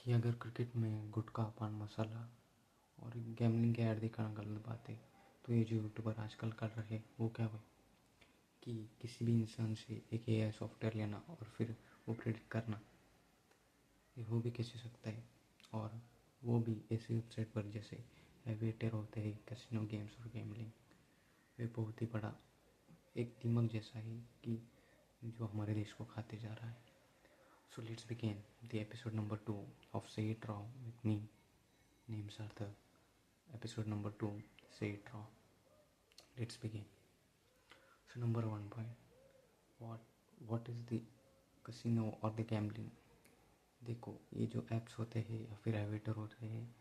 कि अगर क्रिकेट में गुटखा पान मसाला और गैमलिंग के ऐड दिखाना गलत बात है, तो ये जो यूट्यूबर आजकल कर रहे वो क्या भाई कि किसी भी इंसान से एक एआई सॉफ्टवेयर लेना और फिर वो प्रेडिक्ट करना, ये हो भी कैसे सकता है। और वो भी ऐसी वेबसाइट पर जैसे एविएटर होते हैं, कैसीनो गेम्स और गैमलिंग, वे बहुत ही बड़ा एक दिमाग जैसा है कि जो हमारे देश को खाते जा रहा है। So let's begin the episode number 2 of Say It Raw with me, names Arthur. Episode number 2, Say It Raw. Let's begin. So number 1 point, what is the casino or the gambling? देखो, ये जो apps होते हैं या फिर aviator होते हैं,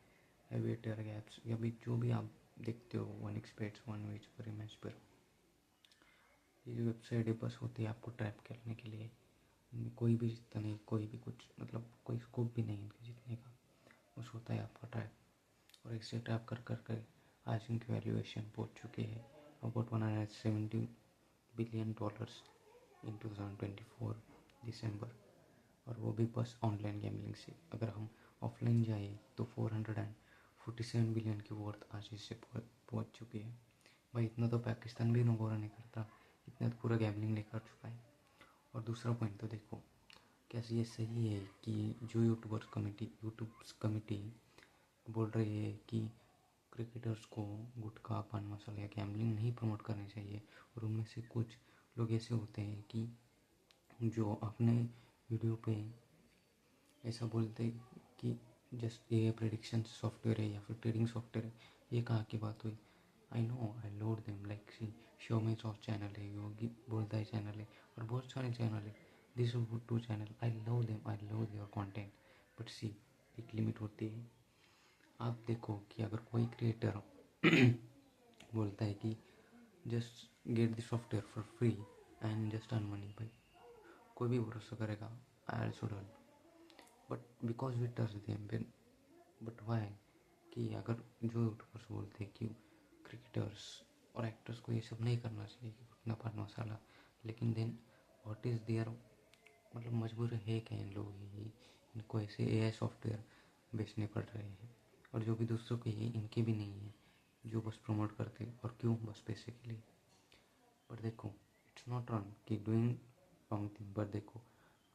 aviator apps या भी जो भी आप देखते हो, वन एक्सपेट्स, वन वेज पर, इमेज पर, ये जो वेबसाइट है बस होती है आपको ट्रैप करने के लिए। इनमें कोई भी जीतता नहीं, कोई भी कुछ मतलब कोई स्कोप भी नहीं इनके जीतने का, बस होता है आपका ट्रैप। और इससे ट्रैप कर कर कर आज इनकी वैल्यूएशन पहुंच चुकी है अबाउट $170 बिलियन इन 2024 दिसंबर। और वो भी बस ऑनलाइन गैमलिंग से। अगर हम ऑफलाइन जाए तो 447 बिलियन की वर्थ आज इससे पहुँच चुकी है। भाई इतना तो पाकिस्तान भी नगोरा नहीं करता, इतना तो पूरा गैमलिंग लेकर चुका है। और दूसरा पॉइंट तो देखो, क्या ये सही है कि जो यूट्यूब कमेटी बोल रही है कि क्रिकेटर्स को गुटखा पान मसाला या गैमलिंग नहीं प्रमोट करनी चाहिए, और उनमें से कुछ लोग ऐसे होते हैं कि जो अपने वीडियो पे ऐसा बोलते कि जस्ट ये प्रेडिक्शन सॉफ्टवेयर है या फिर ट्रेडिंग सॉफ्टवेयर है। ये कहाँ की बात हुई? I know, I load them like see शोमेज ऑफ चैनल है, योगी बोलता है चैनल है, और बहुत सारे चैनल है। This two channel I love them, I love their content, but see एक लिमिट होती है। आप देखो कि अगर कोई क्रिएटर बोलता है कि just get the software for free and just earn money, भाई कोई भी भरोसा करेगा I also done, but because we trust them. But why कि अगर जो यूट्यूबर्स बोलते हैं कि क्रिकेटर्स और एक्टर्स को ये सब नहीं करना चाहिए कि घुटना पान मसाला, लेकिन देन व्हाट इज़ देयर, मतलब मजबूर है क्या इन लोगों की, इनको ऐसे एआई सॉफ्टवेयर बेचने पड़ रहे हैं। और जो भी दूसरों के हैं इनके भी नहीं है, जो बस प्रमोट करते, और क्यों? बस पैसे के लिए। पर देखो, इट्स नॉट रॉन्ग कि डूइंग रॉन्ग थिंग, पर देखो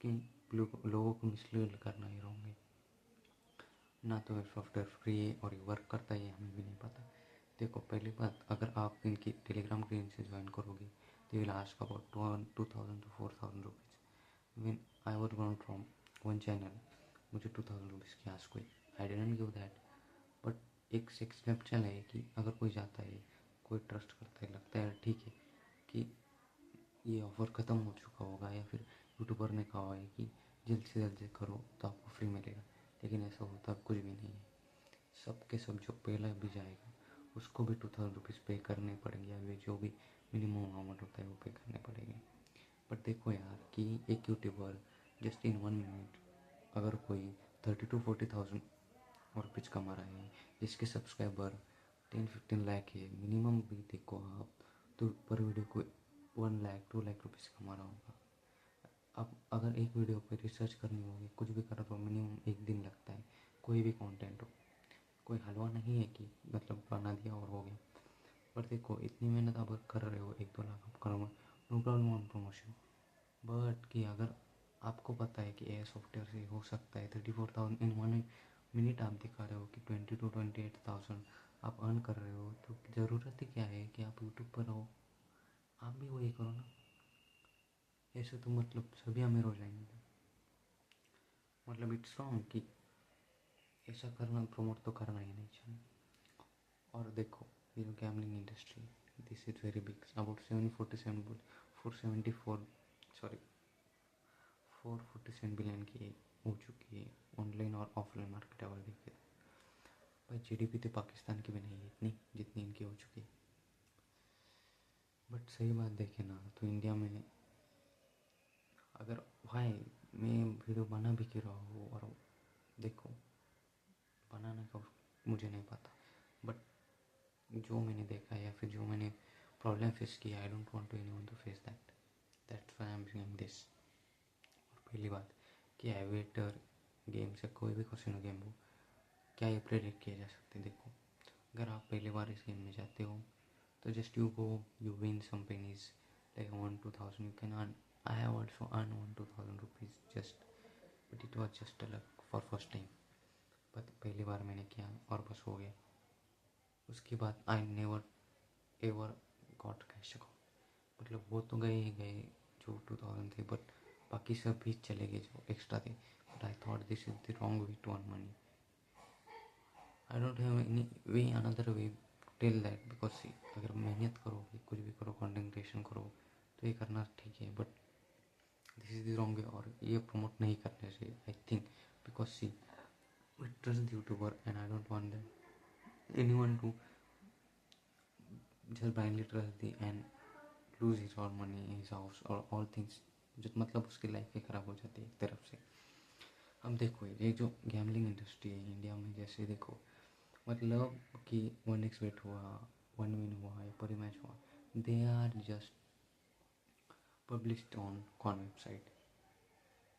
कि लोगों को मिसलीड करना ही रॉन्ग है। ना तो सॉफ्टवेयर फ्री है और ये वर्क करता है, ये हमें भी नहीं पता। देखो, पहली बात, अगर आप इनकी टेलीग्राम के से ज्वाइन करोगे they will ask about 2000 to 4000 rupees. When I was going from one channel, मुझे 2000 रुपीज़ की आस्क हुई, I didn't give that. But एक स्टेप चल है कि अगर कोई जाता है, कोई ट्रस्ट करता है, लगता है ठीक है कि ये ऑफ़र ख़त्म हो चुका होगा, या फिर यूट्यूबर ने कहा है कि जल्द से जल्द करो तो आपको फ्री मिलेगा, लेकिन ऐसा होता कुछ भी नहीं है। सब के सब जो पहला भी जाएगा उसको भी 2000 रुपीज़ पे करने पड़ेंगे, या जो भी मिनिमम अमाउंट होता है वो पे करने पड़ेंगे। बट देखो यार कि एक यूट्यूबर जस्ट इन 1 मिनट अगर कोई 30 to 40 thousand रुपीज़ कमा रहा है, जिसके सब्सक्राइबर 10-15 लाख है मिनिमम भी, देखो आप तो पर वीडियो को 1 लाख 2 लाख रुपीज़ कमा रहा होगा। अब अगर एक वीडियो पर रिसर्च करनी होगी, कुछ भी करो तो मिनिमम 1 दिन लगता है, कोई भी कंटेंट हो। कोई हलवा नहीं है कि मतलब बना दिया और हो गया। पर देखो, इतनी मेहनत आप कर रहे हो, 1-2 लाख आप करो, no problem on promotion. But कि अगर आपको पता है कि ए सॉफ्टवेयर से हो सकता है 34,000 इन 1 मिनट, आप दिखा रहे हो कि 20 to 28,000 आप अर्न कर रहे हो, तो ज़रूरत ही क्या है कि आप यूट्यूब पर रहो, आप भी वही करो ना। ऐसे तो मतलब सभी अमीर हो जाएंगे, मतलब इट्स रॉन्ग कि ऐसा करना, प्रमोट तो करना ही नहीं चाहिए। और देखो, ये जो gambling industry, this is very big, about 447 billion की हो चुकी है ऑनलाइन और ऑफलाइन मार्केट अगर देखे तो। भाई जीडीपी तो पाकिस्तान की भी नहीं है इतनी जितनी इनकी हो चुकी है। बट सही बात देखे ना तो इंडिया में अगर भाई मैं वीडियो बना भी क्यों रहा हूँ, और देखो बनाने का मुझे नहीं पता, बट जो मैंने देखा या फिर जो मैंने प्रॉब्लम फेस किया, आई don't want to anyone to face that's why I am doing this. और पहली बात कि एविएटर गेम से, कोई भी कैसीनो गेम हो, क्या ये प्रेडिक्ट किया जा सकता है? देखो, अगर आप पहली बार इस गेम में जाते हो तो just you go, you win some pennies like 1-2,000 you can earn. I have also earned 1-2,000 rupees just, but it was just a luck for first time. but पहली बार मैंने किया और बस हो गया. उसके बाद I never ever got cash account. मतलब वो तो गए ही गए जो 2,000 थे, बट बाकी सब भी चले गए जो एक्स्ट्रा थे. But I thought this is the wrong way to earn money. I don't have any way, another way tell that. Because अगर मेहनत करोगे, कुछ भी करो, कंटेंट क्रिएशन करो, तो ये करना ठीक है, but this is the wrong way. और ये प्रमोट नहीं करने चाहिए I think. Because see, we trust youtuber and I don't want that anyone to just blindly trust the and lose his all money, his house or all things. जो मतलब उसकी life ही ख़राब हो जाती है एक तरफ से. अब देखो, ये जो गैमलिंग इंडस्ट्री है इंडिया में, जैसे देखो, मतलब कि 1xBet हुआ, 1win हुआ या परी मैच हुआ, they are just published on कौन वेबसाइट.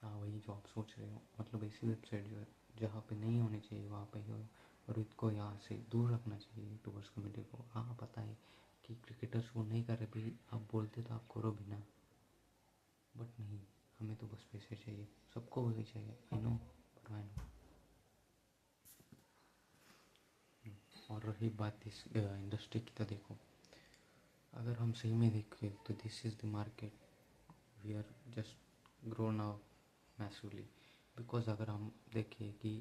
हाँ, वही जो आप सोच रहे हो, मतलब ऐसी वेबसाइट जो है जहाँ पे नहीं होनी चाहिए वहाँ पे हो, और इसको यहाँ से दूर रखना चाहिए यूट्यूबर्स कम्युनिटी को. हाँ, पता है कि क्रिकेटर्स वो नहीं कर रहे भी, आप बोलते तो आप करो भी ना, बट नहीं, हमें तो बस पैसे चाहिए, सबको वही चाहिए. I know, but I know. और रही बात इस इंडस्ट्री की, तो देखो, अगर हम सही में देखें तो this is the market we are just grown up massively. Because अगर हम देखें कि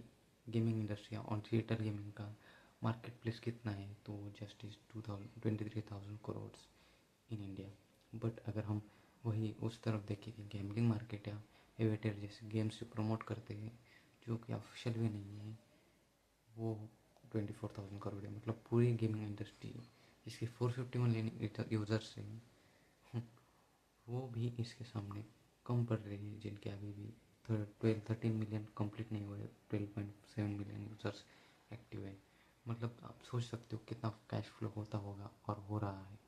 गेमिंग इंडस्ट्री और थिएटर गेमिंग का मार्केट प्लेस कितना है, तो just is 23,000 crore in India. But अगर हम वही उस तरफ देखें कि गेमिंग मार्केट या एवेटर जैसे गेम्स जो प्रमोट करते हैं, जो कि ऑफिशियल भी नहीं है, वो 24,000 करोड़ है. मतलब पूरी गेमिंग इंडस्ट्री जिसके 451 मिलियन यूज़र्स हैं, वो भी इसके सामने कम पड़ रही है, जिनके अभी भी 13 मिलियन कंप्लीट नहीं हुए, 12.7 मिलियन यूज़र्स एक्टिव है. मतलब आप सोच सकते हो कितना कैश फ्लो होता होगा और हो रहा है.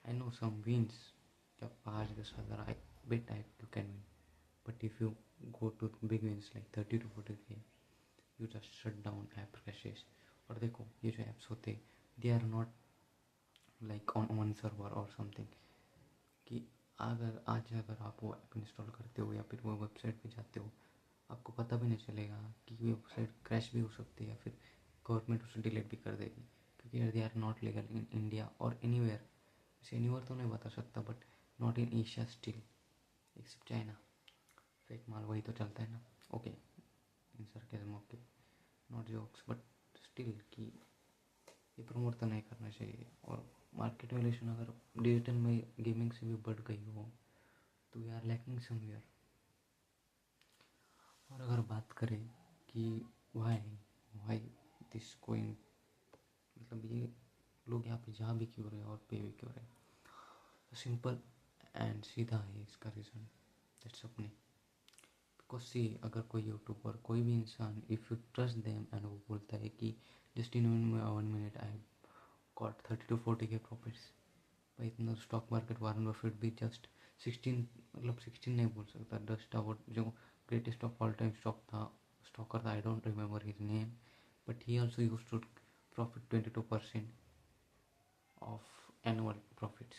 आई नो सम विन्स, जब 5-10 हज़ार I bet I you can win, but if you go to big wins like 30 to 40K, you just shut down app crashes. और देखो, ये जो ऐप्स होते, they are not like on one server और something, कि अगर आप वो ऐप इंस्टॉल करते हो या फिर वो वेबसाइट पे जाते हो, आपको पता भी नहीं चलेगा कि वेबसाइट क्रैश भी हो सकती है या फिर गवर्नमेंट उसे डिलीट भी कर देगी, क्योंकि दे आर नॉट लीगल इन इंडिया और एनीवेयर. वैसे एनीवेयर तो नहीं बता सकता, but not in Asia still, except China. Fake माल वही तो चलता है ना. Okay, in sarcasm, okay, not jokes, but still कि ये प्रमोट तो नहीं करना चाहिए. और मार्केट वैल्यूएशन अगर डिजिटल में गेमिंग से भी बढ़ गई हो, तो वी आर लैकिंग समवेयर. और अगर बात करें कि वाई वाई दिस कोइन, मतलब ये लोग यहाँ पे जा भी क्यों रहे और पे भी क्यों रहे, सिंपल एंड सीधा है इसका रीज़न. दैट्स अपने. बिकॉज सी, अगर कोई यूट्यूबर, कोई भी इंसान, if you trust them and वो बोलता है कि just in 1 minute I got 30 to 40K profits. भाई, इतना स्टॉक मार्केट, वारन बफेट भी जस्ट 16, मतलब 16 नहीं बोल सकता, जस्ट अबाउट जो greatest of all time stocker था, I don't remember his name, but he also use to profit 22% of annual profits.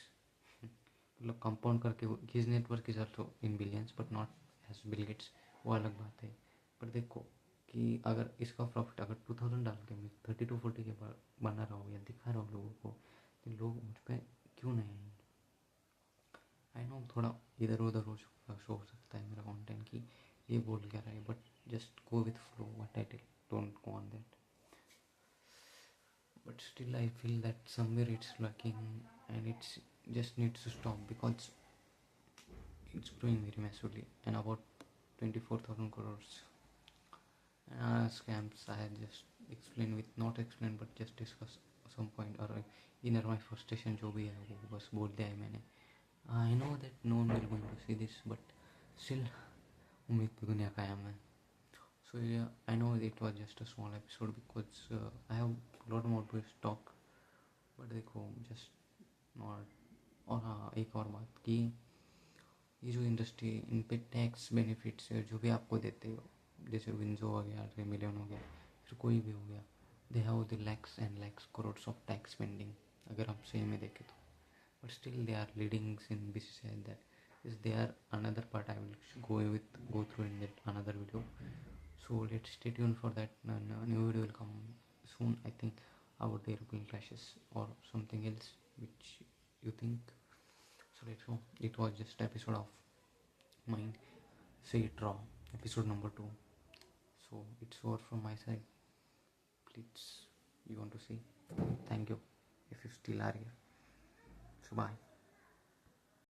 मतलब कंपाउंड करके his network is also in billions, but not as Bill Gates, वो अलग बात है. पर देखो कि अगर इसका प्रॉफिट अगर 2,000 डाल के मैं 30 to 40 के बना रहा हूँ या दिखा रहा हूँ लोगों को, तो लोग मुझ पर क्यों नहीं आएंगे. आई नो थोड़ा इधर उधर शो हो सकता है मेरा कंटेंट कि ये बोल क्या रहा है, but just go with flow, what I tell, don't go on that. But still I feel that somewhere it's lacking, and it's just needs to stop because it's growing very massively, and about 24,000 crores scams. I had just explained, with not explain but just discuss some point, or inner my frustration जो भी है वो बस बोल दिया है मैंने. I know that no one will going to see this, but still उम्मीद तो दुनिया कायम है. So yeah, I know it was just a small episode because I have a lot more to talk, but देखो just not. और हाँ, एक और बात कि ये जो इंडस्ट्री इन पे टैक्स बेनिफिट्स जो भी आपको देते हो, जैसे विंजो हो गया, रेमिलियन हो गया, फिर कोई भी हो गया, they have the lakhs and lakhs crores of tax pending, अगर हम सही में देखें तो. But still they are leading in BCCI. That is there another part I will go through in that another video. So let's stay tuned for that. New video will come soon, I think, about the airplane crashes or something else which you think. So let's go. It was just episode of mine, Say It Raw, episode number 2. So it's over from my side. Please, you want to say thank you if you still are here. So bye.